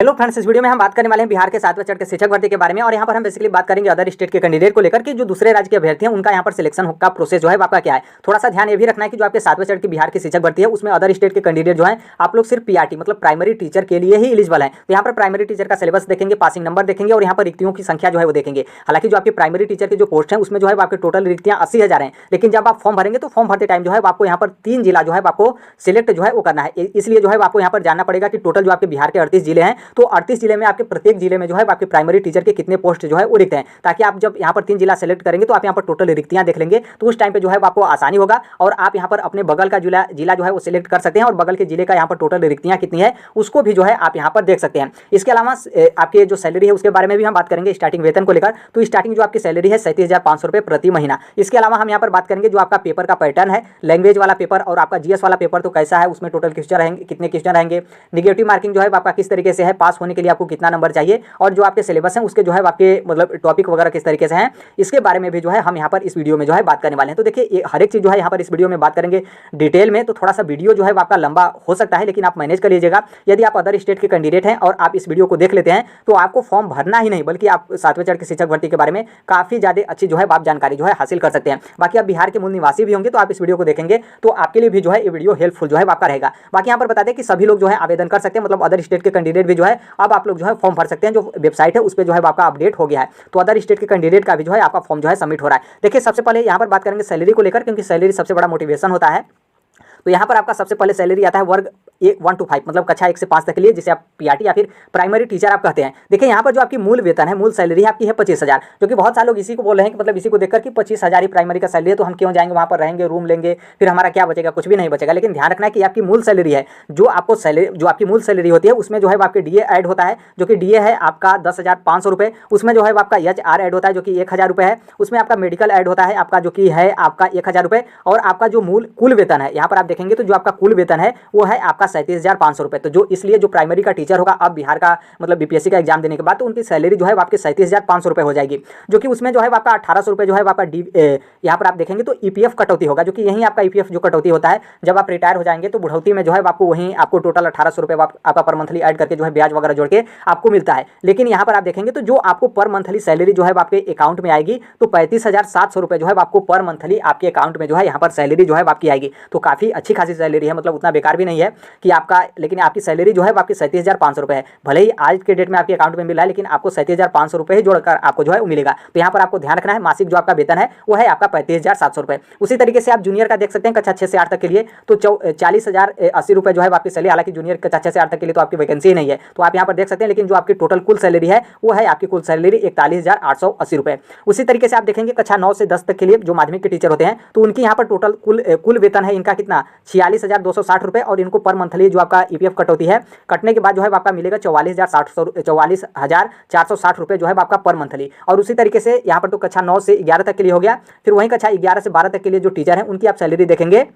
Hello friends, इस video में हम बात करने वाले हैं बिहार के 7वें चरण के शिक्षक भर्ती के बारे में। और यहाँ पर हम बेसिकली बात करेंगे अदर स्टेट के कैंडिडेट को लेकर कि जो दूसरे राज्य के अभ्यर्थी हैं उनका यहाँ पर सिलेक्शन का प्रोसेस जो है आपका क्या है। थोड़ा सा ध्यान ये भी रखना है कि जो आपके 7वें चरण की बिहार की शिक्षक भर्ती है उसमें अदर स्टेट के कैंडिडेट जो है आप लोग सिर्फ पीआरटी मतलब प्राइमरी टीचर के लिए ही एलिजिबल है। तो यहाँ पर प्राइमरी टीचर का सिलेबस देखेंगे, पासिंग नंबर देखेंगे और यहाँ पर रिक्तियों की संख्या जो है वो देखेंगे। हालांकि जो आपकी प्राइमरी टीचर की जो पोस्ट है उसमें जो है आपके टोटल रिक्तियाँ 80,000 हैं, लेकिन जब आप फॉर्म भरेंगे तो फॉर्म भरते टाइम जो है आपको यहाँ पर 3 जिला जो है आपको सिलेक्ट जो है वो करना है। इसलिए जो है आपको यहाँ पर जानना पड़ेगा कि टोटल जो आपके बिहार के 38 जिले हैं तो 38 जिले में आपके प्रत्येक जिले में जो है आपके प्राइमरी टीचर के कितने पोस्ट जो है वो रिक्त हैं, ताकि आप जब यहाँ पर 3 जिला सेलेक्ट करेंगे तो आप यहाँ पर टोटल रिक्तियाँ देख लेंगे तो उस टाइम पे जो है आपको आसानी होगा और आप यहाँ पर अपने बगल का जिला जो है वो सिलेक्ट कर सकते हैं और बगल के जिले का यहाँ पर टोटल रिक्तियाँ कितनी है उसको भी जो है आप यहाँ पर देख सकते हैं। इसके अलावा आपके जो सैलरी है उसके बारे में भी हम बात करेंगे स्टार्टिंग वेतन को लेकर। तो स्टार्टिंग जो आपकी सैलरी है 37,500 रुपये प्रति महीना। इसके अलावा हम यहाँ पर बात करेंगे जो आपका पेपर का पैटर्न है, लैंग्वेज वाला पेपर और आपका जीएस वाला पेपर तो कैसा है, उसमें टोटल क्वेश्चन रहेंगे, कितने क्वेश्चन रहेंगे, निगेटिव मार्किंग जो है आपका किस तरीके से है, पास होने के लिए आपको कितना नंबर चाहिए और जो आपके सिलेबस हैं उसके जो है आपके मतलब टॉपिक वगैरह किस तरीके से हैं, इसके बारे में भी जो है हम यहाँ पर इस वीडियो में जो है बात करने वाले हैं। तो देखिए हर एक चीज़ जो है यहाँ पर इस वीडियो में बात करेंगे डिटेल में, तो थोड़ा सा वीडियो जो है आपका लंबा हो सकता है लेकिन आप मैनेज कर लीजिएगा। यदि आप अदर स्टेट के कैंडिडेट हैं और आप इस वीडियो को देख लेते हैं तो आपको फॉर्म भरना ही नहीं बल्कि आप 7वें चरण की शिक्षक भर्ती के बारे में काफ़ी ज़्यादा अच्छी जो है आप जानकारी जो है हासिल कर सकते हैं। बाकी आप बिहार के मूल निवासी भी होंगे तो आप इस वीडियो को देखेंगे तो आपके लिए भी जो है ये वीडियो हेल्पफुल जो है आपका रहेगा। बाकी यहाँ पर बता दें कि सभी लोग जो है आवेदन कर सकते हैं, मतलब अदर स्टेट के कैंडिडेट भी जो है अब आप लोग जो है फॉर्म भर सकते हैं। जो वेबसाइट है उस पर जो है आपका अपडेट हो गया है तो अदर स्टेट के कैंडिडेट का भी जो है आपका फॉर्म जो है सबमिट हो रहा है। देखिए सबसे पहले यहाँ पर बात करेंगे सैलरी को लेकर, क्योंकि सैलरी सबसे बड़ा मोटिवेशन होता है। तो यहाँ पर आपका सबसे पहले सैलरी आता है वर्ग 1 to 5 मतलब कक्षा 1 से 5 तक के लिए, जिसे आप पीआरटी या फिर प्राइमरी टीचर आप कहते हैं। देखिए यहाँ पर जो आपकी मूल वेतन है, मूल सैलरी है आपकी है 25,000, जो कि बहुत सारे लोग इसी को बोल रहे हैं कि मतलब इसी को देखकर कि 25,000 ही प्राइमरी का सैलरी है तो हम क्यों जाएंगे वहाँ पर, रहेंगे रूम लेंगे फिर हमारा क्या बचेगा, कुछ भी नहीं बचेगा। लेकिन ध्यान रखना है कि आपकी मूल सैलरी है, जो आपको सैलरी जो आपकी मूल सैलरी होती है उसमें जो है आपके डीए ऐड होता है, जो कि डीए है आपका 10,500 रुपये। उसमें जो है आपका एचआर ऐड होता है जो कि 1,000 रुपये है। उसमें आपका मेडिकल ऐड होता है आपका जो कि है आपका 1,000 रुपये। और आपका जो मूल कुल वेतन है यहाँ पर आप देखेंगे तो जो आपका कुल वेतन है वो है आपका 37,500 रुपये। तो जो इसलिए जो प्राइमरी का टीचर होगा अब बिहार का मतलब बीपीएससी का एग्जाम देने के बाद तो उनकी सैलरी जो है आपके 37,500 रुपये हो जाएगी, जो कि उसमें जो है आपका 1,800 रुपये जो है आपका यहाँ पर आप देखेंगे तो ईपीएफ कटौती होगा, जो कि यही आपका ईपीएफ जो कटौती होता है जब आप रिटायर हो जाएंगे तो बुढ़ौती में जो है आपको वहीं आपको टोटल 1,800 रुपये आपका पर मंथली ऐड करके जो है ब्याज वगैरह जोड़ के आपको मिलता है। लेकिन यहाँ पर आप देखेंगे तो जो आपको पर मंथली सैलरी जो है आपके अकाउंट में आएगी तो 35,700 रुपये जो है आपको पर मंथली आपके अकाउंट में जो है यहाँ पर सैलरी जो है आपकी आएगी। तो काफ़ी अच्छी खासी सैलरी है, मतलब उतना बेकार भी नहीं है कि आपका, लेकिन आपकी सैलरी जो है आपकी 37,500 रुपये है। भले ही आज के डेट में आपके अकाउंट में मिला है लेकिन आपको 37,500 रुपये ही जोड़कर आपको जो है वो मिलेगा। तो यहाँ पर आपको ध्यान रखना है मासिक जो आपका वेतन है वो है आपका 35,700 रुपये। उसी तरीके से आप जूनियर का देख सकते हैं कक्षा 6 से 8 तक के लिए तो 40,080 रुपये जो है आपकी सैलरी। हालांकि जूनियर कक्षा 6 से 8 तक के लिए तो आपकी वैकेंसी ही नहीं है तो आप यहाँ पर देख सकते हैं, लेकिन जो आपकी टोटल कुल सैलरी है वो है आपकी कुल सैलरी 41,880 रुपये। उसी तरीके से आप देखेंगे कक्षा 9 से 10 तक के लिए जो माध्यमिक के टीचर होते हैं तो उनकी यहाँ पर टोटल कुल वेतन है इनका कितना 46,260 रुपये और इनको पर मंथली जो आपका ईपीएफ कटौती है कटने के बाद जो है आपका मिलेगा 44,460 रुपये जो है आपका पर मंथली। और उसी तरीके से यहाँ पर तो कक्षा 9 से 11 तक के लिए हो गया। फिर वहीं कक्षा 11 से 12 तक के लिए जो टीचर हैं उनकी आप सैलरी देखेंगे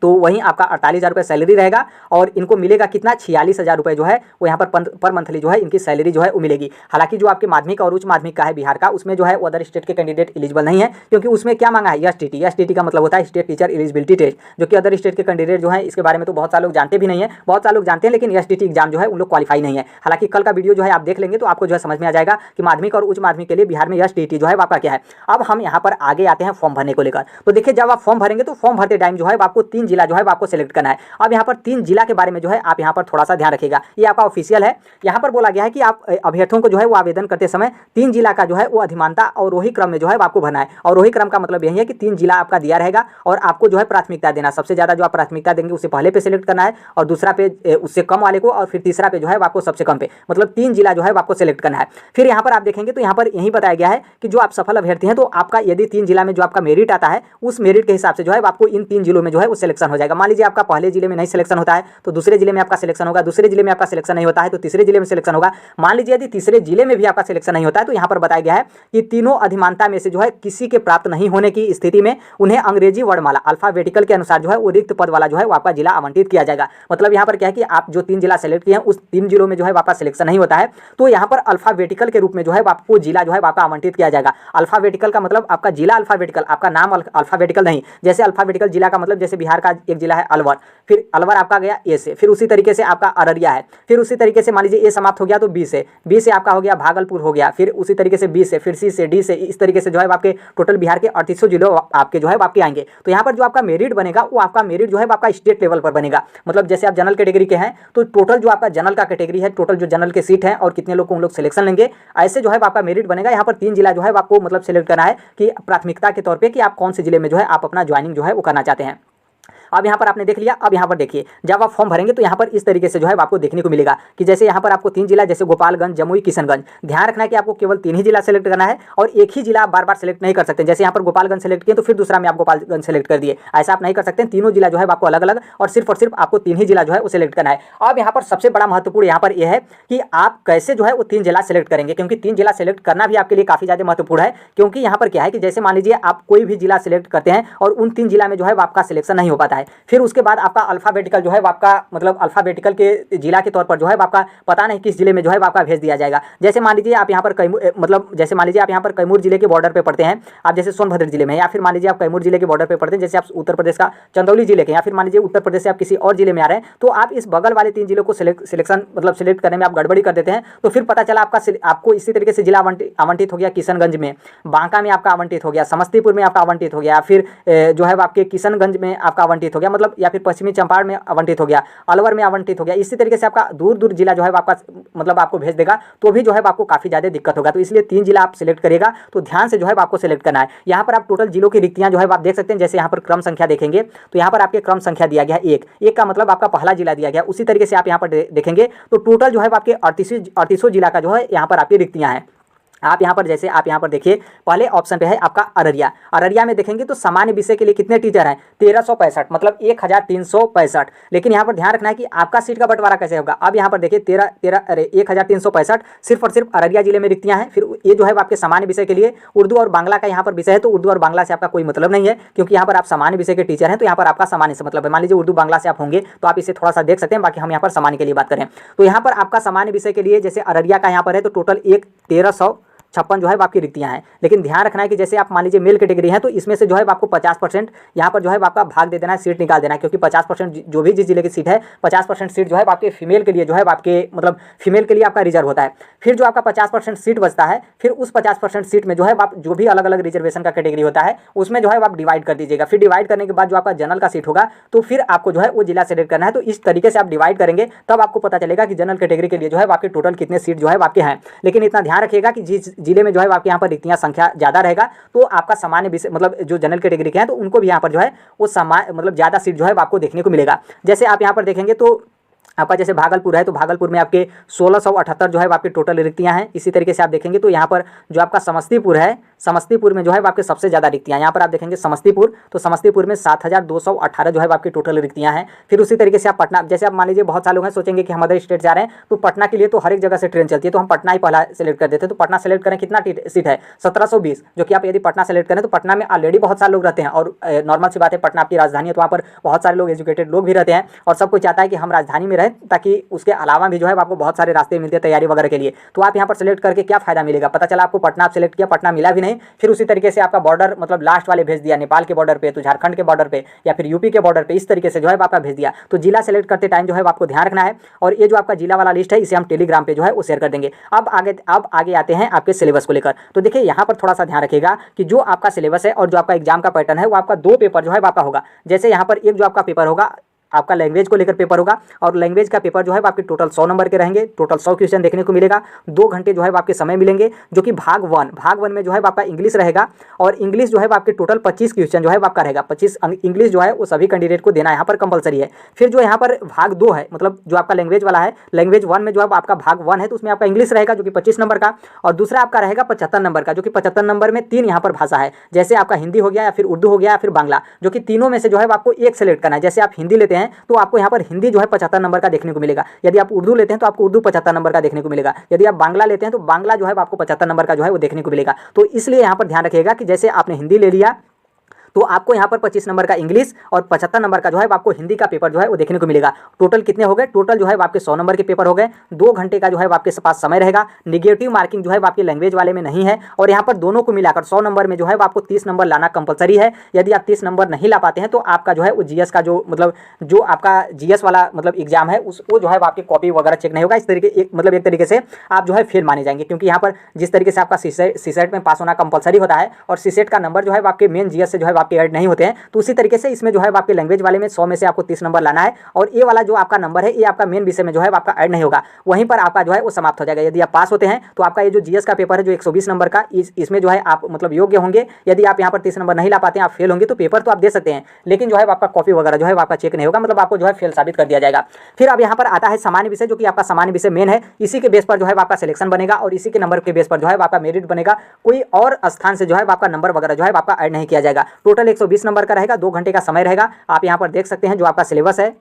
तो वहीं आपका 48,000 रुपये सैलरी रहेगा और इनको मिलेगा कितना 46,000 रुपये जो है वो यहाँ पर मंथली जो है इनकी सैलरी जो है वो मिलेगी। हालांकि जो आपके माध्यमिक और उच्च माध्यमिक का है बिहार का उसमें जो है वो अदर स्टेट के कैंडिडेट एलिजिबल नहीं है, क्योंकि उसमें क्या मांगा है एसटीटी का मतलब होता है स्टेट टीचर एलिजिबिलिटी टेस्ट, जो कि अदर स्टेट के कैंडिडेट जो है इसके बारे में तो बहुत सारे लोग जानते भी नहीं है, बहुत सारे लोग जानते हैं लेकिन एसटीटी एग्जाम जो है उन लोग क्वालिफाई नहीं है। हालांकि कल का वीडियो जो है आप देख लेंगे तो आपको जो है समझ में आ जाएगा कि माध्यमिक और उच्च माध्यमिक के लिए बिहार में एसटीटी जो है आपका क्या है। अब हम यहाँ पर आगे आते हैं फॉर्म भरने को लेकर। तो देखिए जब आप फॉर्म भरेंगे तो फॉर्म भरते टाइम जो है आपको 3 जिला जो है आपको सिलेक्ट करना है। अब यहाँ पर 3 जिला के बारे में जो है आप यहाँ पर थोड़ा सा ध्यान रखिएगा, ये आपका ऑफिशियल है। यहाँ पर बोला गया है कि आप अभ्यर्थियों को जो है वो आवेदन करते समय 3 जिला का जो है वो अधिमानता और रोही क्रम में जो है आपको भरना है। और रोही क्रम का मतलब यही है कि 3 जिला आपका दिया रहेगा और आपको जो है प्राथमिकता देना, सबसे ज़्यादा जो आप प्राथमिकता देंगे उसे पहले पे सिलेक्ट करना है और दूसरा पे उससे कम वाले को और फिर तीसरा पे जो है आपको सबसे कम पे, मतलब 3 जिला जो है आपको सिलेक्ट करना है। फिर यहाँ पर आप देखेंगे तो यहाँ पर यही बताया गया है कि जो आप सफल अभ्यर्थी हैं तो आपका यदि 3 जिला में जो आपका मेरिट आता है उस मेरिट के हिसाब से जो है आपको इन 3 जिलों में जो है वो सिलेक्शन हो जाएगा। मान लीजिए आपका पहले जिले में नहीं सिलेक्शन होता है तो दूसरे जिले में आपका सिलेक्शन होगा, दूसरे जिले में आपका सिलेक्शन नहीं होता है तो तीसरे जिले में सिलेक्शन होगा। मान लीजिए यदि तीसरे जिले में भी आपका सिलेक्शन नहीं होता है तो यहाँ पर बताया गया है कि तीनों अधिमानता में से जो है किसी के प्राप्त नहीं होने की स्थिति में उन्हें अंग्रेजी वर्णमाला अल्फाबेटिकल के अनुसार जो है वो रिक्त पद वाला जो है वो आपका जिला आवंटित किया जाएगा। मतलब यहाँ पर क्या है कि आप जो 3 जिला सेलेक्ट किए हैं उस 3 जिलों में जो है आपका सिलेक्शन नहीं होता है तो यहाँ पर अल्फाबेटिकल के रूप में जो है आपको जिला जो है आपका आवंटित किया जाएगा। अल्फाबेटिकल का मतलब आपका जिला अल्फाबेटिकल, आपका नाम अल्फाबेटिकल नहीं। जैसे अल्फाबेटिकल जिला का मतलब जैसे बिहार का एक जिला है अलवर, फिर अलवर आपका गया ए से, फिर उसी तरीके से आपका अररिया है, फिर उसी तरीके से मान लीजिए ए समाप्त हो गया तो बी से, बी से आपका हो गया भागलपुर हो गया, फिर उसी तरीके से बी से, फिर सी से, डी से, इस तरीके से जो है आपके टोटल बिहार के 3800 जिलों आपके जो है आपके आएंगे। तो यहाँ पर जो आपका मेरिट बनेगा वो आपका मेरिट जो है आपका स्टेट लेवल पर बनेगा। मतलब जैसे आप जनरल कैटेगरी के हैं तो टोटल जो आपका जनरल का कैटेगरी है, टोटल जो जनरल के सीट है और कितने लोग को उन लोग सिलेक्शन लेंगे, ऐसे जो है आपका मेरिट बनेगा। यहाँ पर 3 जिला जो है आपको मतलब सिलेक्ट करना है कि प्राथमिकता के तौर पे कि आप कौन से जिले में जो है आप अपना ज्वाइनिंग जो है वो करना चाहते हैं। अब यहाँ पर आपने देख लिया। अब यहाँ पर देखिए जब आप फॉर्म भरेंगे तो यहाँ पर इस तरीके से जो है आपको देखने को मिलेगा कि जैसे यहाँ पर आपको 3 जिला जैसे गोपालगंज, जमुई, किशनगंज, ध्यान रखना है कि आपको केवल 3 ही जिला सेलेक्ट करना है और एक ही जिला आप बार बार सेलेक्ट नहीं कर सकते। जैसे यहाँ पर गोपालगंज सेलेक्ट किए तो फिर दूसरा में आप गोपालगंज सेलेक्ट कर दिए, ऐसा आप नहीं कर सकते। तीनों जिला जो है आपको अलग अलग और सिर्फ आपको 3 ही जिला जो है वो सेलेक्ट करना है। अब यहाँ पर सबसे बड़ा महत्वपूर्ण यहाँ पर यह है कि आप कैसे जो है वो 3 जिला सेलेक्ट करेंगे, क्योंकि 3 जिला सेलेक्ट करना भी आपके लिए काफी ज्यादा महत्वपूर्ण है। क्योंकि यहाँ पर क्या है कि जैसे मान लीजिए आप कोई भी जिला सेलेक्ट करते हैं और उन 3 जिला में जो है आपका सिलेक्शन नहीं हो पाता है, फिर उसके बाद आपका अल्फाबेटिकल जो है आपका मतलब अल्फाबेटिकल के जिला के तौर पर जो है आपका पता नहीं किस जिले में जो है आपका भेज दिया जाएगा। जैसे मान लीजिए आप यहाँ पर कैमूर मतलब जैसे मान लीजिए आप यहाँ पर कैमूर जिले के बॉर्डर पे पड़ते हैं, आप जैसे सोनभद्र जिले में, या फिर मान लीजिए आप कैमूर जिले के बॉर्डर पे पड़ते हैं, जैसे आप उत्तर प्रदेश का चंदौली जिले के, या फिर मान लीजिए उत्तर प्रदेश से आप किसी और जिले में आ रहे हैं, तो आप इस बगल वाले 3 जिलों को सिलेक्शन मतलब सिलेक्ट करने में आप गड़बड़ी कर देते हैं। तो फिर पता चला आपको इसी तरीके से जिला आवंटित हो गया, किशनगंज में, बांका में आपका आवंटित हो गया, समस्तीपुर में आपका आवंटित हो गया, फिर जो है आपके किशनगंज में आपका आवंटित हो गया, मतलब या फिर पश्चिमी चंपारण में आवंटित हो गया, अलवर में आवंटित हो गया। इसी तरीके से आपका दूर दूर जिला जो है आपका मतलब आपको भेज देगा, तो भी जो है आपको काफी ज्यादा दिक्कत होगा। तो इसलिए 3 जिला आप सिलेक्ट करेगा तो ध्यान से जो है आपको सिलेक्ट करना है। यहाँ पर आप टोटल जिलों की रिक्तियां जो है आप देख सकते हैं। जैसे यहाँ पर क्रम संख्या देखेंगे तो यहाँ पर आपके क्रम संख्या दिया गया 1 का मतलब आपका पहला जिला दिया गया। उसी तरीके से आप यहाँ पर देखेंगे तो टोटल जो है आपके 3800 जिला का जो है यहाँ पर आपकी रिक्तियां हैं। आप यहाँ पर जैसे आप यहाँ पर देखिए पहले ऑप्शन पे है आपका अररिया। अररिया में देखेंगे तो सामान्य विषय के लिए कितने टीचर हैं, 1365 मतलब 1365। लेकिन यहाँ पर ध्यान रखना है कि आपका सीट का बंटवारा कैसे होगा। अब यहाँ पर देखिए 1365 सिर्फ और सिर्फ अररिया जिले में रिक्तियाँ हैं। फिर ये जो है आपके सामान्य विषय के लिए उर्दू और बांग्ला का यहाँ पर विषय है, तो उर्दू और बांग्ला से आपका कोई मतलब नहीं है, क्योंकि यहाँ पर आप सामान्य विषय के टीचर हैं, तो यहाँ पर आपका सामान्य से मतलब है। मान लीजिए उर्दू बांग्ला से आप होंगे तो आप इसे थोड़ा सा देख सकते हैं, बाकी हम यहाँ पर सामान्य के लिए बात करें तो यहाँ पर आपका सामान्य विषय के लिए जैसे अररिया का यहाँ पर है तो टोटल 1356 जो है आपकी रिक्तियां हैं। लेकिन ध्यान रखना है कि जैसे आप मान लीजिए मेल कैटेगरी है तो इसमें से जो है आपको 50% यहाँ पर जो है आपका भाग दे देना है, सीट निकाल देना है, क्योंकि 50% जो भी जिस जिले की सीट है 50% सीट जो है आपके फीमेल के लिए जो है आपके मतलब फीमेल के लिए आपका रिजर्व होता है। फिर जो आपका 50% सीट बचता है, फिर उस 50% सीट में जो है आप जो भी अलग अलग रिजर्वेशन का कैटेगरी होता है उसमें जो है आप डिवाइड कर दीजिएगा। फिर डिवाइड करने के बाद जो आपका जनरल का सीट होगा तो फिर आपको जो है वो जिला सेलेक्ट करना है। तो इस तरीके से आप डिवाइड करेंगे तब आपको पता चलेगा कि जनरल कैटेगरी के लिए जो है आपके टोटल कितने सीट जो है आपके हैं। लेकिन इतना ध्यान रखिएगा कि जिस जिले में जो है आपके यहाँ पर रिक्तियां संख्या ज्यादा रहेगा तो आपका सामान्य विषय मतलब जो जनरल कैटेगरी के हैं तो उनको भी यहाँ पर जो है वो सामान्य मतलब ज्यादा सीट जो है आपको देखने को मिलेगा। जैसे आप यहाँ पर देखेंगे तो आपका जैसे भागलपुर है तो भागलपुर में आपके 1678 जो है आपकी टोटल रिक्तियां हैं। इसी तरीके से आप देखेंगे तो यहाँ पर जो आपका समस्तीपुर है, समस्तीपुर में जो है आपके सबसे ज़्यादा रिक्तियां, यहाँ पर आप देखेंगे समस्तीपुर तो समस्तीपुर में 7218 जो है आपकी टोटल रिक्तियां हैं। फिर उसी तरीके से आप पटना, जैसे आप मान लीजिए बहुत सारे लोग हैं सोचेंगे कि हम अदर स्टेट जा रहे हैं तो पटना के लिए तो हर एक जगह से ट्रेन चलती है तो हम पटना ही पहला सेलेक्ट कर देते हैं। तो पटना सेलेक्ट करें, कितना सीट है 1720, जो कि आप यदि पटना सेलेक्ट करें तो पटना में ऑलरेडी बहुत सारे लोग रहते हैं और नॉर्मल सी बात है पटना आपकी राजधानी है तो वहाँ पर बहुत सारे लोग एजुकेटेड लोग भी रहते हैं और सब कोई चाहता है कि हम राजधानी में रहें ताकि उसके अलावा भी जो है आपको बहुत सारे रास्ते मिलते हैं तैयारी वगैरह के लिए। तो आप यहाँ पर सेलेक्ट करके क्या फायदा मिलेगा, पता चला आपको पटना आप सेलेक्ट किया, पटना मिला भी नहीं, फिर उसी तरीके से आपका बॉर्डर मतलब लास्ट वाले भेज दिया, नेपाल के बॉर्डर पे तो झारखंड के बॉर्डर पे या फिर यूपी के बॉर्डर पे, इस तरीके से जो है आपका भेज दिया। तो जिला सेलेक्ट करते टाइम जो है आपको ध्यान रखना है। और ये जो आपका जिला वाला लिस्ट है इसे हम टेलीग्राम पे जो है वो शेयर कर देंगे। अब आगे आते हैं आपके सिलेबस को लेकर। तो देखिए यहाँ पर थोड़ा सा ध्यान रखिएगा कि जो आपका सिलेबस है और जो आपका एग्जाम का पैटर्न है वो आपका 2 पेपर जो है आपका होगा। जैसे यहाँ पर एक जो आपका पेपर होगा आपका लैंग्वेज को लेकर पेपर होगा और लैंग्वेज का पेपर जो है आपके टोटल 100 नंबर के रहेंगे, टोटल 100 क्वेश्चन देखने को मिलेगा। 2 घंटे जो है आपके समय मिलेंगे, जो कि भाग वन में जो है आपका इंग्लिश रहेगा और इंग्लिश जो है आपके टोटल 25 क्वेश्चन जो है आपका रहेगा। 25 इंग्लिश जो है वो सभी कैंडिडेट को देना यहाँ पर कंपलसरी है। फिर जो यहाँ पर भाग 2 है मतलब जो आपका लैंग्वेज वाला है, लैंग्वेज 1 में जो आपका भाग 1 है तो उसमें आपका इंग्लिश रहेगा जो कि 25 नंबर का और दूसरा आपका रहेगा 75 नंबर का, जो कि 75 नंबर में 3 यहाँ पर भाषा है। जैसे आपका हिंदी हो गया या फिर उर्दू हो गया या फिर बांग्ला, जो कि तीनों में से जो है आपको एक सेलेक्ट करना है। जैसे आप हिंदी लेते हैं तो आपको यहाँ पर हिंदी जो है 75 नंबर का देखने को मिलेगा। यदि आप उर्दू लेते हैं तो आपको उर्दू 75 नंबर का देखने को मिलेगा। यदि आप बांग्ला लेते हैं तो बांग्ला जो है आपको 75 नंबर का जो है वो देखने को मिलेगा। तो इसलिए यहाँ पर ध्यान रखिएगा कि जैसे आपने हिंदी ले लिया तो आपको यहाँ पर 25 नंबर का इंग्लिश और 75 नंबर का जो है आपको हिंदी का पेपर जो है वो देखने को मिलेगा। टोटल कितने हो गए? टोटल जो है आपके 100 नंबर के पेपर हो गए। 2 घंटे का जो है आपके पास समय रहेगा। निगेटिव मार्किंग जो है आपके लैंग्वेज वाले में नहीं है, और यहाँ पर दोनों को मिलाकर 100 नंबर में जो है आपको 30 नंबर लाना कंपलसरी है। यदि आप 30 नंबर नहीं ला पाते हैं तो आपका जो है वो जीएस का जो मतलब जो आपका जीएस वाला मतलब एग्जाम है वो जो है आपकी कॉपी वगैरह चेक नहीं होगा। इस तरीके एक तरीके से आप जो है फेल माने जाएंगे, क्योंकि यहाँ पर जिस तरीके से आपका सीसेट में पास होना कंपलसरी होता है और सीसेट का नंबर जो है आपके मेन जीएस से जो है आपके ऐड नहीं होते हैं, तो उसी तरीके से इसमें जो है आपके लैंग्वेज वाले में 100 में से आपको 30 नंबर लाना है, और ये वाला जो आपका नंबर है ये आपका मेन विषय में जो है आपका ऐड नहीं होगा, वहीं पर आपका जो है वो समाप्त हो जाएगा। यदि आप पास होते हैं तो आपका ये जो जीएस का पेपर है जो 120 नंबर का, इसमें जो है आप मतलब योग्य होंगे। यदि आप यहाँ पर 30 नंबर नहीं ला पाते हैं, आप फेल होंगे, तो पेपर तो आप दे सकते हैं, लेकिन जो है आपका कॉपी वगैरह जो है आपका चेक नहीं होगा, मतलब आपको जो है फेल साबित कर दिया जाएगा। फिर अब यहाँ पर आता है सामान्य विषय, जो कि आपका सामान्य विषय मेन है। इसी के बेस पर जो है आपका सिलेक्शन बनेगा और इसी के नंबर के बेस पर जो है आपका मेरिट बनेगा। कोई और स्थान से जो है आपका नंबर वगैरह जो है आपका ऐड नहीं किया जाएगा। टोटल 120 नंबर का रहेगा, 2 घंटे का समय रहेगा। आप यहाँ पर देख सकते हैं जो आपका सिलेबस है,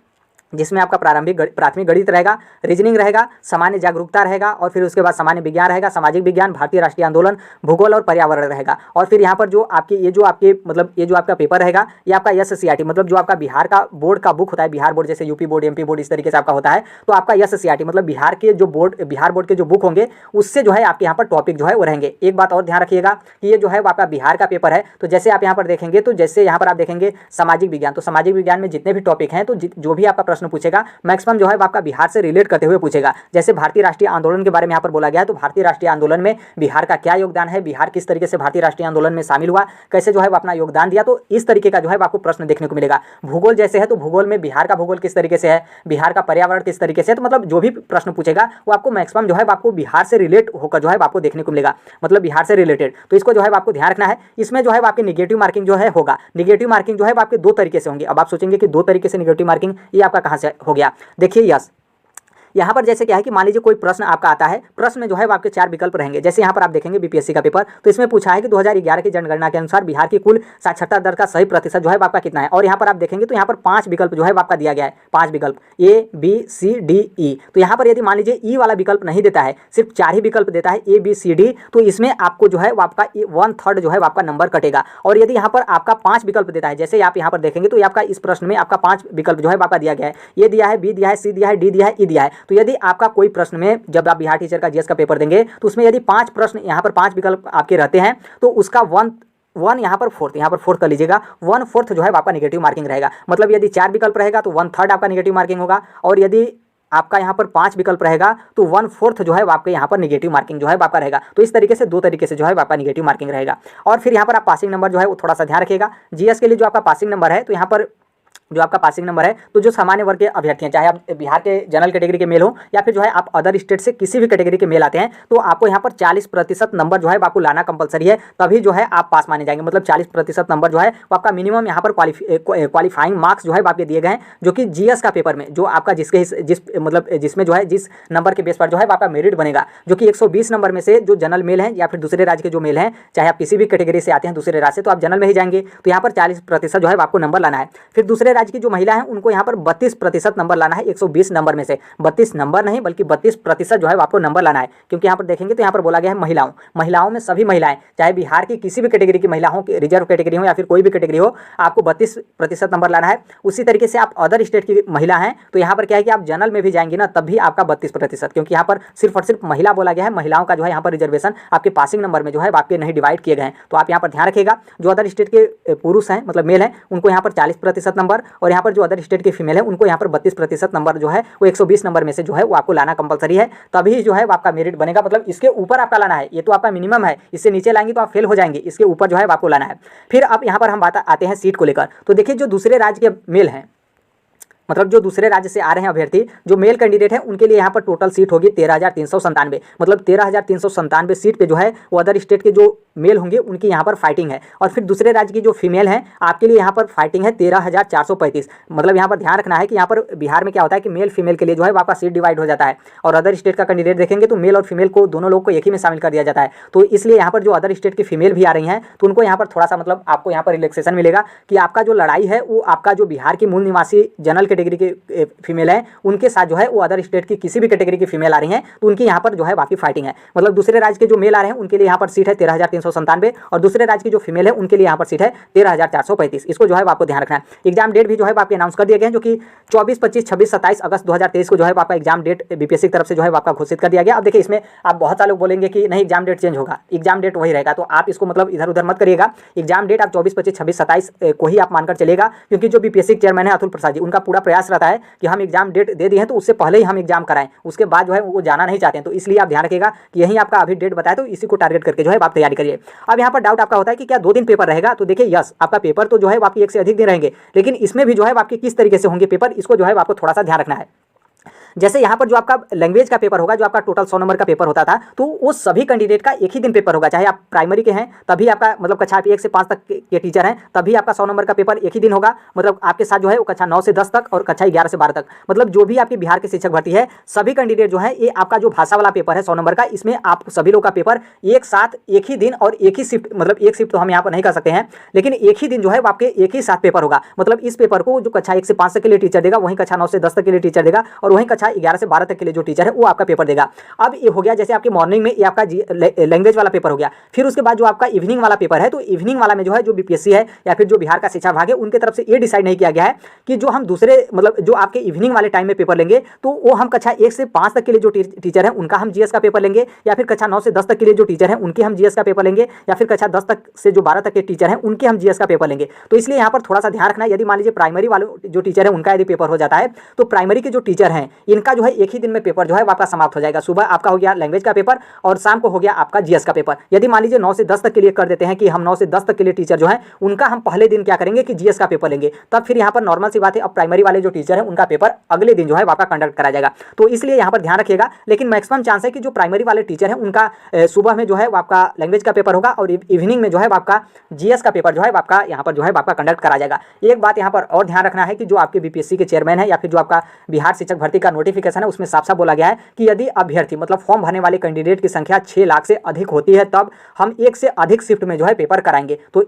जिसमें आपका प्राथमिक गणित रहेगा, रीजनिंग रहेगा, सामान्य जागरूकता रहेगा, और फिर उसके बाद सामान्य विज्ञान रहेगा, सामाजिक विज्ञान, भारतीय राष्ट्रीय आंदोलन, भूगोल और पर्यावरण रहेगा। और फिर यहाँ पर जो आपकी ये जो आपका पेपर रहेगा ये आपका SCRT मतलब जो आपका बिहार का बोर्ड का बुक होता है, बिहार बोर्ड जैसे यूपी बोर्ड, MP बोर्ड इस तरीके से आपका होता है, तो आपका SCRT मतलब बिहार बोर्ड के जो बुक होंगे उससे जो है आपके यहाँ पर टॉपिक जो है वो रहेंगे। एक बात और ध्यान रखिएगा कि ये जो है आपका बिहार का पेपर है, तो जैसे आप यहाँ पर देखेंगे, तो जैसे यहाँ पर आप देखेंगे सामाजिक विज्ञान, तो सामाजिक विज्ञान में जितने भी टॉपिक हैं, तो जो भी आपका प्रश्न पूछेगा मैक्सिमम जो है आपका बिहार से रिलेट करते हुए पूछेगा। जैसे भारतीय राष्ट्रीय आंदोलन के बारे में यहाँ पर बोला गया है, तो भारतीय राष्ट्रीय आंदोलन में बिहार का क्या योगदान है, बिहार किस तरीके से भारतीय राष्ट्रीय आंदोलन में शामिल हुआ, कैसे जो है वो अपना योगदान दिया, तो इस तरीके का जो है आपको प्रश्न देखने को मिलेगा। भूगोल जैसे है, तो भूगोल में बिहार का भूगोल किस तरीके से है, बिहार का पर्यावरण किस तरीके से है, तो मतलब जो भी प्रश्न पूछेगा वो आपको मैक्सिमम जो है आपको बिहार से रिलेट होकर जो है आपको देखने को मिलेगा, मतलब बिहार से रिलेटेड। तो इसको जो है आपको ध्यान रखना है। इसमें जो है आपकी निगेटिव मार्किंग जो है होगा। निगेटिव मार्किंग जो है आपके 2 तरीके से होंगे। अब आप सोचेंगे कि 2 तरीके से निगेटिव मार्किंग ये आपका कहाँ से हो गया? देखिए यस, यहाँ पर जैसे क्या है कि मान लीजिए कोई प्रश्न आपका आता है, प्रश्न में जो है आपके 4 विकल्प रहेंगे। जैसे यहाँ पर आप देखेंगे बीपीएससी का पेपर, तो इसमें पूछा है कि 2011 की जनगणना के अनुसार बिहार की कुल साक्षरता दर का सही प्रतिशत जो है आपका कितना है, और यहाँ पर आप देखेंगे तो यहाँ पर 5 विकल्प जो है आपका दिया गया है, 5 विकल्प A B C D E। तो यहाँ पर यदि मान लीजिए E वाला विकल्प नहीं देता है, सिर्फ 4 ही विकल्प देता है A B C D, तो इसमें आपको जो है आपका 1/3 जो है आपका नंबर कटेगा। और यदि यहाँ पर आपका 5 विकल्प देता है, जैसे आप यहाँ पर देखेंगे तो आपका इस प्रश्न में आपका 5 विकल्प जो है आपका दिया गया है, ए दिया है, B दिया है, C दिया है, D दिया है, E दिया है। तो यदि आपका कोई प्रश्न में, जब आप बिहार टीचर का जीएस का पेपर देंगे, तो उसमें यदि 5 प्रश्न यहाँ पर 5 विकल्प आपके रहते हैं, तो उसका यहाँ पर फोर्थ कर लीजिएगा, 1/4 जो है आपका नेगेटिव मार्किंग रहेगा। मतलब यदि 4 विकल्प रहेगा तो 1/3 आपका नेगेटिव मार्किंग होगा, और यदि आपका यहाँ पर 5 विकल्प रहेगा तो 1/4 जो है आपके यहाँ पर नेगेटिव मार्किंग जो है आपका रहेगा। तो इस तरीके से 2 तरीके से जो है आपका नेगेटिव मार्किंग रहेगा। और फिर यहाँ पर आप पासिंग नंबर जो है वो थोड़ा सा ध्यान रखिएगा। जीएस के लिए जो आपका पासिंग नंबर है, तो यहाँ पर जो आपका पासिंग नंबर है, तो जो सामान्य वर्ग के अभ्यर्थी हैं, चाहे आप बिहार के जनरल कैटेगरी के मेल हो या फिर जो है आप अदर स्टेट से किसी भी कैटेगरी के मेल आते हैं, तो आपको यहाँ पर 40% नंबर जो है आपको लाना कंपलसरी है, तभी जो है आप पास माने जाएंगे। मतलब 40% नंबर जो है वो आपका मिनिमम यहाँ पर क्वालिफाइंग मार्क्स जो है आपके दिए गए हैं, जो कि जीएस का पेपर में जो आपका जिसमें जो है जिस नंबर के बेस पर जो है आपका मेरिट बनेगा, जो कि 120 नंबर में से जो जनरल मेल हैं या फिर दूसरे राज्य के जो मेल हैं, चाहे आप किसी भी कैटेगरी से आते हैं दूसरे राज्य से, तो आप जनरल में ही जाएंगे, तो यहाँ पर 40% जो है आपको नंबर लाना है। फिर दूसरे राज्य की जो महिला है उनको यहाँ पर 32% नंबर लाना है। 120 नंबर में से 32 नंबर नहीं बल्कि 32% जो है आपको नंबर लाना है, क्योंकि यहाँ पर देखेंगे तो यहाँ पर बोला गया है महिलाओं में सभी महिलाएं, चाहे बिहार की किसी भी कैटेगरी की महिला हो, रिजर्व कैटेगरी हो या फिर कोई भी कैटेगरी हो, आपको 32% नंबर लाना है। उसी तरीके से आप अदर स्टेट की महिला हैं, तो यहाँ पर क्या है कि आप जनरल में भी जाएंगे ना, तब भी आपका 32%, क्योंकि यहाँ पर सिर्फ और सिर्फ महिला बोला गया है। महिलाओं का जो है यहाँ पर रिजर्वेशन आपके पासिंग नंबर में जो है आपके नहीं डिवाइड किए गए हैं। तो आप यहाँ पर ध्यान रखिएगा। जो अदर स्टेट के पुरुष हैं मतलब मेल हैं, उनको यहाँ पर 40% नंबर, और यहाँ पर जो अदर स्टेट के फीमेल है उनको यहाँ पर 32% नंबर जो है वो 120 नंबर में से जो है वो आपको लाना कंपलसरी है, तभी जो है आपका मेरिट बनेगा। मतलब इसके ऊपर आपका लाना है, ये तो आपका मिनिमम है, इससे नीचे लाएंगे तो आप फेल हो जाएंगे, इसके ऊपर जो है आपको लाना है। फिर अब यहाँ पर हम बात आते हैं सीट को लेकर। तो देखिए जो दूसरे राज्य के मेल हैं, मतलब जो दूसरे राज्य से आ रहे हैं अभ्यर्थी, जो मेल कैंडिडेट है, उनके लिए यहाँ पर टोटल सीट होगी 13,397। मतलब 13,397 सीट पे जो है वो अदर स्टेट के जो मेल होंगे उनकी यहाँ पर फाइटिंग है। और फिर दूसरे राज्य की जो फीमेल हैं आपके लिए यहाँ पर फाइटिंग है 13,435। मतलब यहाँ पर ध्यान रखना है कि यहाँ पर बिहार में क्या होता है कि मेल फीमेल के लिए जो है आपका सीट डिवाइड हो जाता है, और अदर स्टेट का कैंडिडेट देखेंगे तो मेल और फीमेल को दोनों लोग को एक ही में शामिल कर दिया जाता है। तो इसलिए यहाँ पर जो अदर स्टेट की फीमेल भी आ रही हैं, तो उनको यहाँ पर थोड़ा सा मतलब आपको यहाँ पर रिलैक्सेशन मिलेगा कि आपका जो लड़ाई है वो आपका जो बिहार की मूल निवासी जनरल कैटेगरी के फीमेल है उनके साथ जो है वो अदर स्टेट की किसी भी कैटेगरी की फीमेल आ रही हैं, तो उनकी यहाँ पर जो है बाकी फाइटिंग है। मतलब दूसरे राज्य के जो मेल आ रहे हैं उनके लिए यहाँ पर सीट है 1397 और दूसरे राज्य की जो फीमेल है उनके लिए यहाँ पर सीट है 13,435। इसको जो है आपको ध्यान रखना है। एग्जाम डेट भी जो है आपके अनाउंस कर दिए गए हैं, जो कि 24, 25, 26, 27 अगस्त 2023 को जो है आपका एग्जाम डेट बीपीएससी की तरफ से जो है आपका घोषित कर दिया गया। अब देखिए इसमें आप बहुत सारे लोग बोलेंगे कि नहीं एग्जाम डेट चेंज होगा, एग्जाम डेट वही रहेगा, तो आप इसको मतलब इधर उधर मत करिएगा। एग्जाम डेट आप 24, 25, 26, 27 को ही आप मानकर चलेगा, क्योंकि जो बीपीएससी चेयरमैन है अतुल प्रसाद जी, उनका पूरा प्रयास रहता है कि हम एग्जाम डेट दे दिए हैं तो उससे पहले ही हम एग्जाम कराएं, उसके बाद जो है वो जाना नहीं चाहते हैं। तो इसलिए आप ध्यान रखिएगा कि यही आपका अभी डेट बताया, तो इसी को टारगेट करके जो है आप तैयारी करिए। अब यहाँ पर डाउट आपका होता है कि क्या 2 दिन पेपर रहेगा, तो देखिए यस, आपका पेपर तो जो है आपकी 1 से अधिक दिन रहेंगे, लेकिन इसमें भी जो है आपके किस तरीके से होंगे पेपर, इसको जो है आपको थोड़ा सा ध्यान रखना है। जैसे यहाँ पर जो आपका लैंग्वेज का पेपर होगा, जो आपका टोटल 100 नंबर का पेपर होता था, तो वो सभी कैंडिडेट का एक ही दिन पेपर होगा। चाहे आप प्राइमरी के हैं तभी आपका मतलब कक्षा 1 से 5 तक के टीचर हैं तभी आपका 100 नंबर का पेपर एक ही दिन होगा। मतलब आपके साथ जो है वो कक्षा 9 से 10 तक और कक्षा 11 से 12 तक, मतलब जो भी आपकी बिहार के शिक्षक भर्ती है सभी कैंडिडेट जो है, ये आपका जो भाषा वाला पेपर है 100 नंबर का, इसमें आप सभी लोग का पेपर एक साथ एक ही दिन और एक ही शिफ्ट, मतलब एक शिफ्ट तो हम यहाँ पर नहीं कर सकते हैं, लेकिन एक ही दिन जो है वो आपके एक ही साथ पेपर होगा। मतलब इस पेपर को जो कक्षा 1 से 5 तक के लिए टीचर देगा, वहीं कक्षा 9 से 10 तक के लिए टीचर देगा, और वहीं कक्षा 11 से 12 तक के लिए जो टीचर है वो आपका पेपर देगा। अब ये हो गया जैसे आपके मॉर्निंग में ये आपका लैंग्वेज वाला पेपर हो गया। फिर उसके बाद जो आपका इवनिंग वाला पेपर है, तो इवनिंग वाला में जो है जो बीपीएससी है या फिर जो बिहार का शिक्षा विभाग है उनके तरफ से ये डिसाइड नहीं किया गया है कि जो हम दूसरे मतलब जो आपके इवनिंग वाले टाइम में पेपर लेंगे, तो वो हम कक्षा 1 से 5 तक के लिए जो टीचर है उनका हम जीएस का पेपर लेंगे, या फिर कक्षा 9 से 10 तक के लिए जो टीचर है उनके हम जीएस का पेपर लेंगे, या फिर कक्षा 10 तक से जो 12 तक के टीचर हैं उनके हम जीएस का पेपर लेंगे। तो इसलिए यहाँ पर थोड़ा सा ध्यान रखना है। यदि मान लीजिए प्राइमरी वाले जो टीचर है उनका यदि पेपर हो जाता है, तो प्राइमरी के जो टीचर हैं इनका जो है एक ही दिन में पेपर जो है आपका समाप्त हो जाएगा। सुबह आपका हो गया लैंग्वेज का पेपर और शाम को हो गया आपका जीएस का पेपर। यदि मान लीजिए 9 से 10 तक के लिए कर देते हैं कि हम 9 से 10 तक के लिए टीचर जो है उनका हम पहले दिन क्या करेंगे कि जीएस का पेपर लेंगे, तब फिर यहाँ पर नॉर्मल सी बात है, अब प्राइमरी वाले जो टीचर है उनका पेपर अगले दिन जो है आपका कंडक्ट करा जाएगा। तो इसलिए यहाँ पर ध्यान रखिएगा, लेकिन मैक्सिमम चांस है कि जो प्राइमरी वाले टीचर है उनका सुबह में जो है आपका लैंग्वेज का पेपर होगा और इवनिंग में जो है आपका जीएस का पेपर जो है आपका यहाँ पर जो है आपका कंडक्ट करा जाएगा। एक बात यहाँ पर और ध्यान रखना है कि जो आपके बीपीएससी के चेयरमैन है या फिर जो आपका बिहार शिक्षक भर्ती का नोटिफिकेशन है उसमें साफ साफ बोला गया है कि यदि अभ्यर्थी मतलब फॉर्म भरने वाले कैंडिडेट की संख्या 6 लाख से अधिक होती है तब हम 1 से अधिक शिफ्ट में जो है पेपर कराएंगे। तो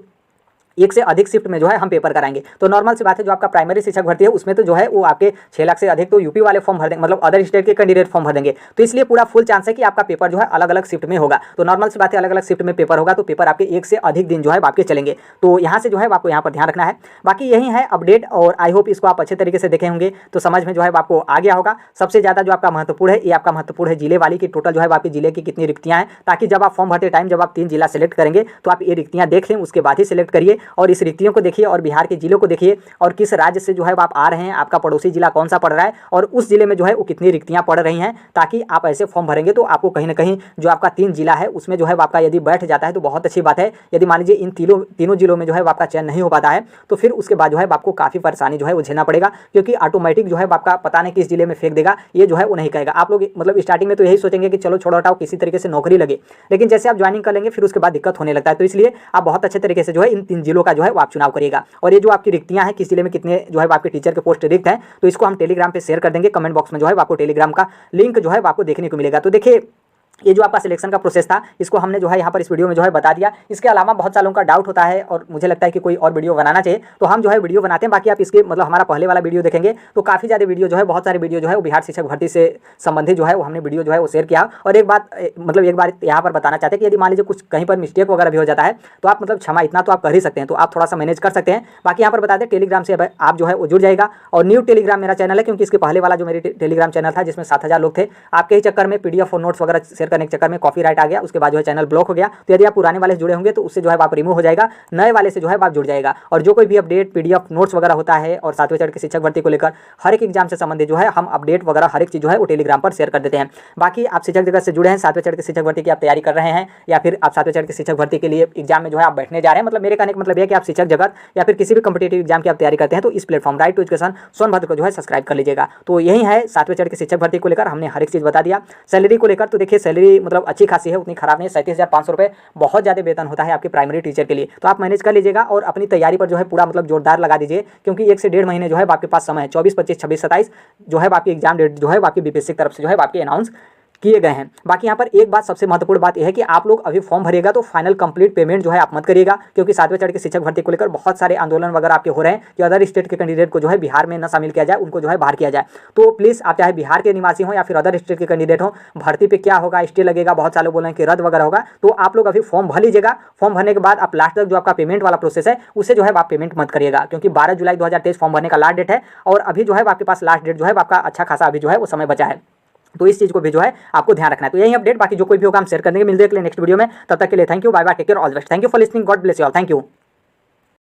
1 से अधिक शिफ्ट में जो है हम पेपर कराएंगे। तो नॉर्मल सी बात है, जो आपका प्राइमरी शिक्षक भर्ती है उसमें तो जो है वो आपके 6 लाख से अधिक तो यूपी वाले फॉर्म भर देंगे, मतलब अदर स्टेट के कैंडिडेट फॉर्म भर देंगे। तो इसलिए पूरा फुल चांस है कि आपका पेपर जो है अलग अलग शिफ्ट में होगा। तो नॉर्मल सी बात है, अलग अलग शिफ्ट में पेपर होगा तो पेपर आपके 1 से अधिक दिन जो है आपके चलेंगे। तो यहाँ से जो है आपको यहाँ पर ध्यान रखना है। बाकी यही है अपडेट, और आई होप इसको आप अच्छे तरीके से देखे होंगे तो समझ में जो है आपको आ गया होगा। सबसे ज़्यादा जो आपका महत्वपूर्ण है ये आपका महत्वपूर्ण है जिले वाली की टोटल जो है आपके जिले की कितनी रिक्तियाँ हैं, ताकि जब आप फॉर्म भरते टाइम जब आप 3 जिला सेलेक्ट करेंगे तो आप ये रिक्तियाँ देख लें, उसके बाद ही सिलेक्ट करिए। और इस रिक्तियों को देखिए और बिहार के जिलों को देखिए और किस राज्य से जो है आप आ रहे हैं, आपका पड़ोसी जिला कौन सा पड़ रहा है और उस जिले में जो है वो कितनी रिक्तियां पड़ रही हैं, ताकि आप ऐसे फॉर्म भरेंगे तो आपको कहीं ना कहीं जो आपका 3 जिला है उसमें जो है आपका यदि बैठ जाता है तो बहुत अच्छी बात है। यदि मान लीजिए इन तीनों जिलों में जो है आपका चयन नहीं हो पाता है तो फिर उसके बाद जो है आपको काफ़ी परेशानी जो है वो झेलना पड़ेगा, क्योंकि ऑटोमेटिक जो है आपका पता नहीं किस जिले में फेंक देगा, ये जो है वो नहीं कहेगा। आप लोग मतलब स्टार्टिंग में तो यही सोचेंगे कि चलो छोड़ो हटाओ किसी तरीके से नौकरी लगे, लेकिन जैसे आप ज्वाइनिंग कर लेंगे फिर उसके बाद दिक्कत होने लगता है। तो इसलिए आप बहुत अच्छे तरीके से जो है इन 3 जिलों का जो है वो आप चुनाव करिएगा। और ये जो आपकी रिक्तियां हैं किस जिले में कितने जो है आपके टीचर के पोस्ट रिक्त हैं, तो इसको हम टेलीग्राम पे शेयर कर देंगे। कमेंट बॉक्स में जो है आपको टेलीग्राम का लिंक जो है आपको देखने को मिलेगा। तो देखिए ये जो आपका सिलेक्शन का प्रोसेस था इसको हमने जो है यहाँ पर इस वीडियो में जो है बता दिया। इसके अलावा बहुत सालों का डाउट होता है और मुझे लगता है कि कोई और वीडियो बनाना चाहिए, तो हम जो है वीडियो बनाते हैं। बाकी आप इसके मतलब हमारा पहले वाला वीडियो देखेंगे तो काफ़ी ज़्यादा वीडियो जो है, बहुत सारे वीडियो जो है वो बिहार शिक्षक भर्ती से संबंधित जो है वो हमने वीडियो जो है वो शेयर किया। और एक बात मतलब एक बार यहाँ पर बताना चाहते हैं कि यदि मान लीजिए कुछ कहीं पर मिस्टेक वगैरह भी हो जाता है तो आप मतलब क्षमा इतना तो आप कर ही सकते हैं, तो आप थोड़ा सा मैनेज कर सकते हैं। बाकी यहाँ पर बता दें टेलीग्राम से आप जो है वो जुड़ जाएगा। और न्यू टेलीग्राम मेरा चैनल है, क्योंकि इसके पहले वाला जो मेरी टेलीग्राम चैनल था जिसमें 7000 लोग थे, आपके ही चक्कर में PDF और नोट्स वगैरह शेयर करने के चक्कर में कॉपीराइट आ गया, उसके बाद जो है चैनल ब्लॉक हो गया। तो यदि आप पुराने वाले से जुड़े होंगे तो उससे जो है आप रिमूव हो जाएगा, नए वाले से जो है आप जुड़ जाएगा। और जो कोई भी अपडेट PDF नोट्स वगैरह होता है और 7वें चरण की शिक्षक भर्ती को लेकर हर एक एग्जाम से संबंधित जो है हम अपडेट वगैरह हर एक चीज़ जो है वो टेलीग्राम पर शेयर कर देते हैं। बाकी आप शिक्षक जगत से जुड़े हैं, 7वें चरण की शिक्षक भर्ती की आप तैयारी कर रहे हैं, या फिर आप 7वें चरण की शिक्षक भर्ती के लिए एग्जाम में जो है आप बैठने जा रहे हैं, मतलब मेरे कहने का मतलब है कि आप शिक्षक जगत या फिर किसी भी कॉम्पिटिटिव एग्जाम की आप तैयारी करते हैं तो इस platform right to education Sonbhadra को जो है सब्सक्राइब कर लीजिएगा। तो यही है 7वें चरण की शिक्षक भर्ती को लेकर हमने हर एक चीज़ बता दिया। सैलरी को लेकर तो देखिए सैलरी मतलब अच्छी खासी है, उतनी खराब नहीं है। 37,500 रुपये बहुत ज़्यादा वेतन होता है आपके प्राइमरी टीचर के लिए, तो आप मैनेज कर लीजिएगा और अपनी तैयारी पर जो है पूरा मतलब जोरदार लगा दीजिए, क्योंकि 1 से 1.5 महीने जो है आपके पास समय है। 24, 25, 26, 27 जो है आपकी एग्जाम डेट जो है आपकी बीपीएससी की तरफ से जो है आपकी अनाउंस किए गए हैं। बाकी यहाँ पर एक बात सबसे महत्वपूर्ण बात यह है कि आप लोग अभी फॉर्म भरिएगा तो फाइनल कंप्लीट पेमेंट जो है आप मत करिएगा, क्योंकि 7वें चरण की शिक्षक भर्ती को लेकर बहुत सारे आंदोलन वगैरह आपके हो रहे हैं कि अदर स्टेट के कैंडिडेट को जो है बिहार में न शामिल किया जाए, उनको जो है बाहर किया जाए। तो प्लीज़ आप चाहे बिहार के निवासी हो या फिर अदर स्टेट के कैंडिडेट हो, भर्ती पे क्या होगा, स्टे लगेगा, बहुत सारे बोल रहे हैं कि रद्द वगैरह होगा, तो आप लोग अभी फॉर्म भर लीजिएगा। फॉर्म भरने के बाद आप लास्ट तक जो आपका पेमेंट वाला प्रोसेस है उसे जो है आप पेमेंट मत करिएगा, क्योंकि 12 जुलाई 2023 फॉर्म भरने का लास्ट डेट है और अभी जो है आपके पास लास्ट डेट जो है आपका अच्छा खासा अभी जो है वो समय बचा है। तो इस चीज़ को भी जो है आपको ध्यान रखना है। तो यही अपडेट, बाकी जो कोई भी होगा हम शेयर करने के मिलते हैं नेक्स्ट वीडियो में। तब तक के लिए thank you, bye bye, take care, all the best. Thank you for listening, God bless you all, thank you.